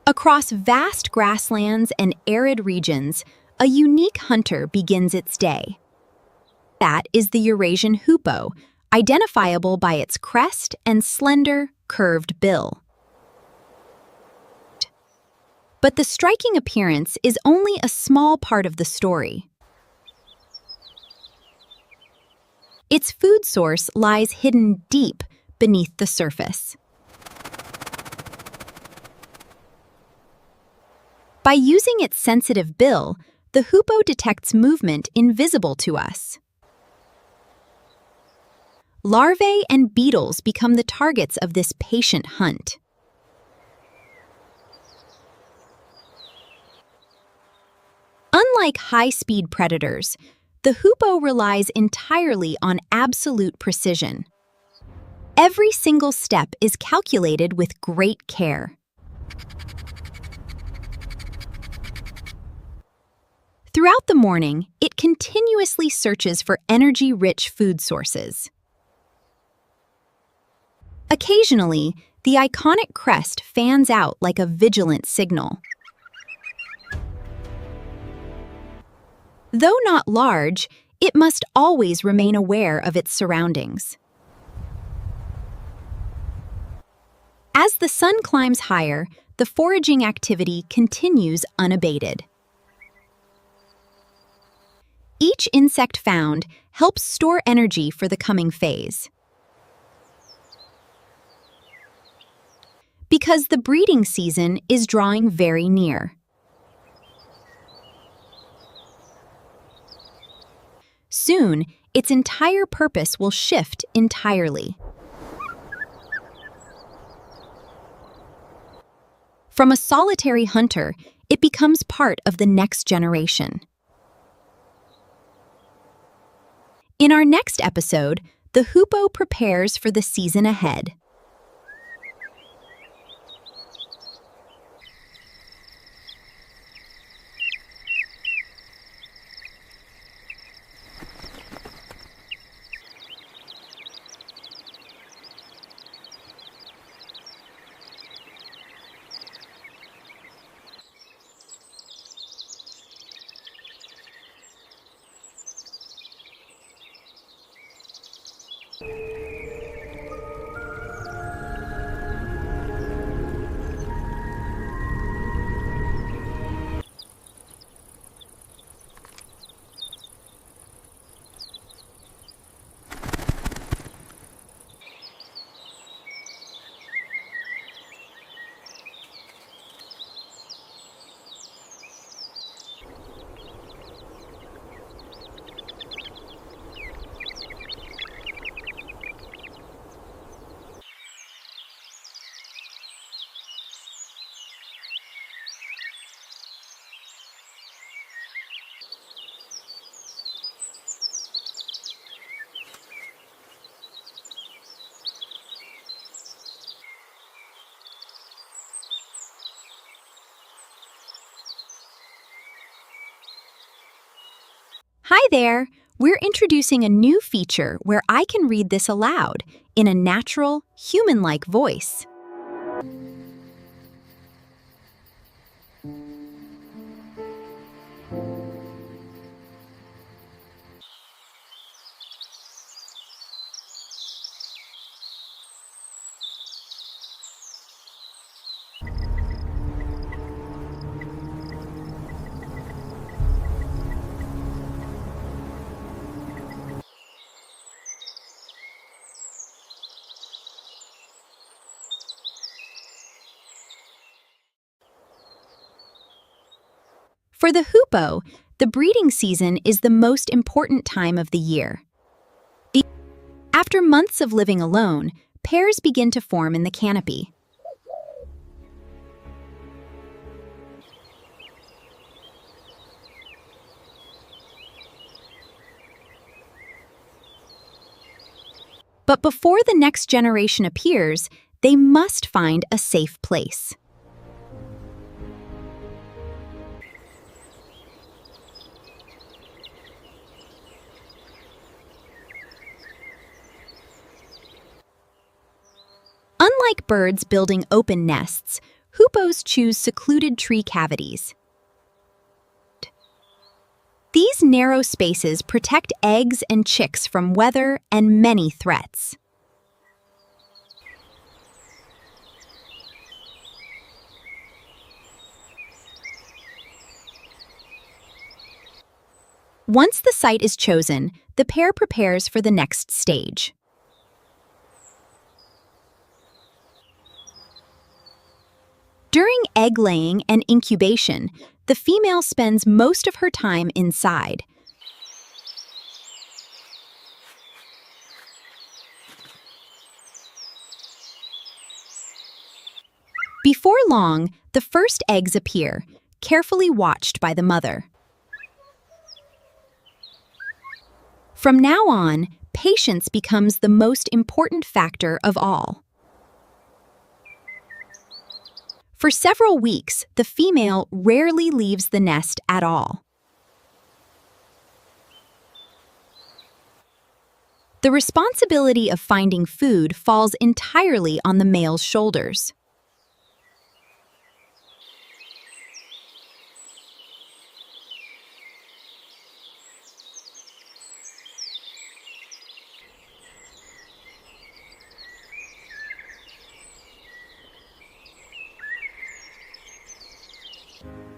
Across vast grasslands and arid regions, a unique hunter begins its day. That is the Eurasian hoopoe, identifiable by its crest and slender, curved bill. But the striking appearance is only a small part of the story. Its food source lies hidden deep beneath the surface. By using its sensitive bill, the hoopoe detects movement invisible to us. Larvae and beetles become the targets of this patient hunt. Unlike high-speed predators, the hoopoe relies entirely on absolute precision. Every single step is calculated with great care. Throughout the morning, it continuously searches for energy-rich food sources. Occasionally, the iconic crest fans out like a vigilant signal. Though not large, it must always remain aware of its surroundings. As the sun climbs higher, the foraging activity continues unabated. Each insect found helps store energy for the coming phase. Because the breeding season is drawing very near. Soon, its entire purpose will shift entirely. From a solitary hunter, it becomes part of the next generation. In our next episode, the hoopoe prepares for the season ahead. Hi there! We're introducing a new feature where I can read this aloud in a natural, human-like voice. For the hoopoe, the breeding season is the most important time of the year. After months of living alone, pairs begin to form in the canopy. But before the next generation appears, they must find a safe place. Unlike birds building open nests, Hoopoes choose secluded tree cavities. These narrow spaces protect eggs and chicks from weather and many threats. Once the site is chosen, the pair prepares for the next stage. During egg laying and incubation, the female spends most of her time inside. Before long, the first eggs appear, carefully watched by the mother. From now on, patience becomes the most important factor of all. For several weeks, the female rarely leaves the nest at all. The responsibility of finding food falls entirely on the male's shoulders.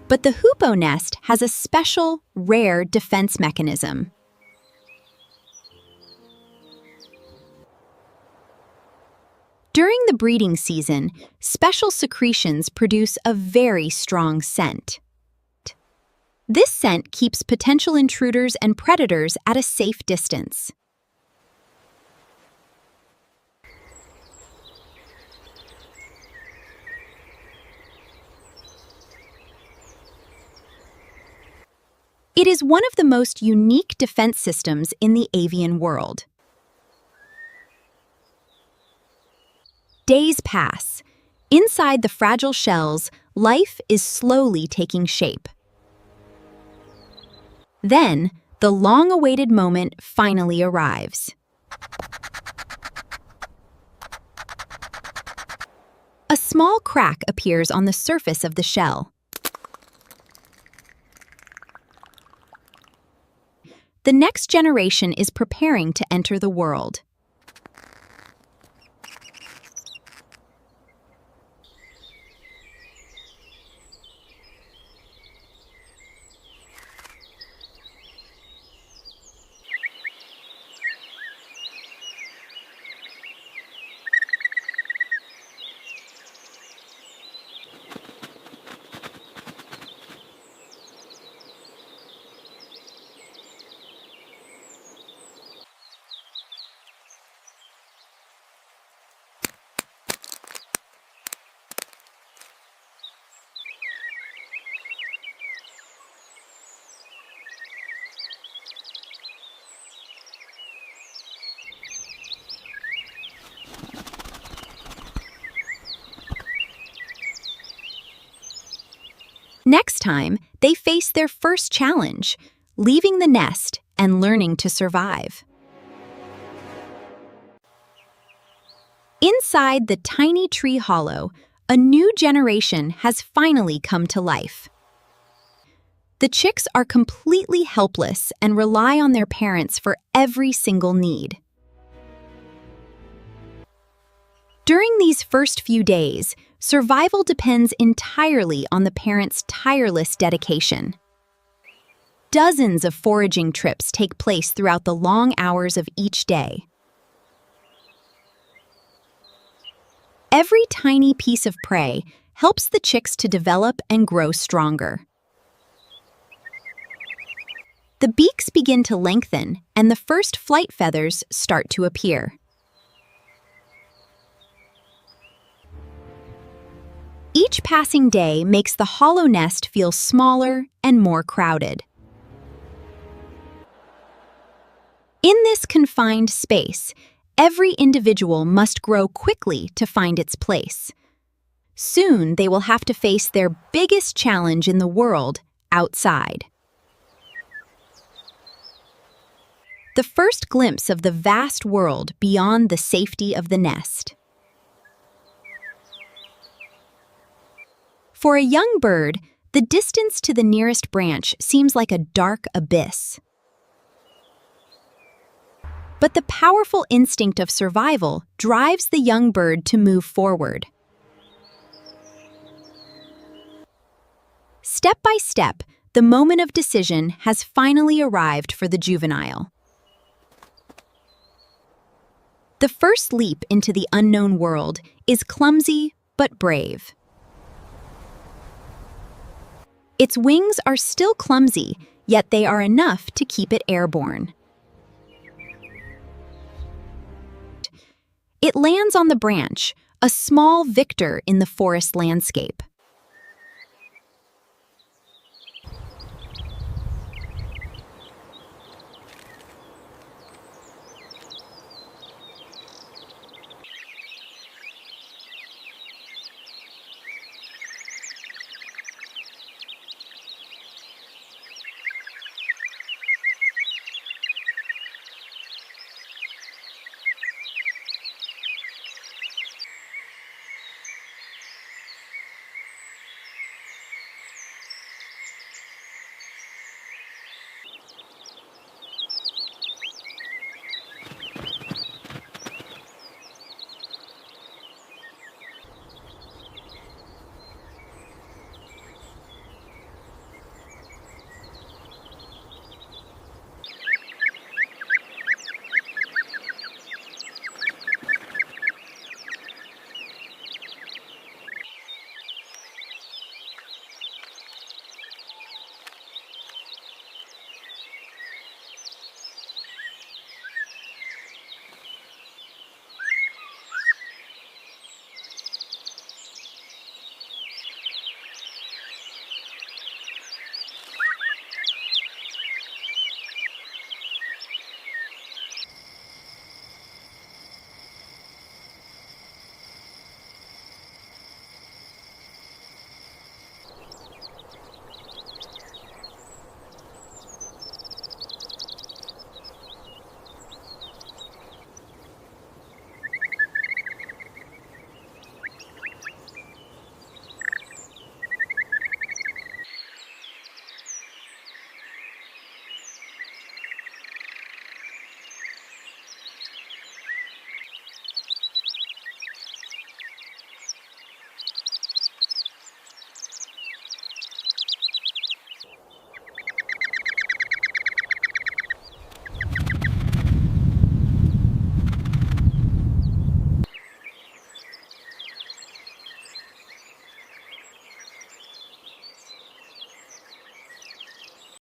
But the hoopoe nest has a special, rare defense mechanism. During the breeding season, special secretions produce a very strong scent. This scent keeps potential intruders and predators at a safe distance. It is one of the most unique defense systems in the avian world. Days pass. Inside the fragile shells, life is slowly taking shape. Then, the long-awaited moment finally arrives. A small crack appears on the surface of the shell. The next generation is preparing to enter the world. Next time, they face their first challenge, leaving the nest and learning to survive. Inside the tiny tree hollow, a new generation has finally come to life. The chicks are completely helpless and rely on their parents for every single need. During these first few days, survival depends entirely on the parents' tireless dedication. Dozens of foraging trips take place throughout the long hours of each day. Every tiny piece of prey helps the chicks to develop and grow stronger. The beaks begin to lengthen, and the first flight feathers start to appear. Each passing day makes the hollow nest feel smaller and more crowded. In this confined space, every individual must grow quickly to find its place. Soon, they will have to face their biggest challenge in the world, outside. The first glimpse of the vast world beyond the safety of the nest. For a young bird, the distance to the nearest branch seems like a dark abyss. But the powerful instinct of survival drives the young bird to move forward. Step by step, the moment of decision has finally arrived for the juvenile. The first leap into the unknown world is clumsy but brave. Its wings are still clumsy, yet they are enough to keep it airborne. It lands on the branch, a small victor in the forest landscape.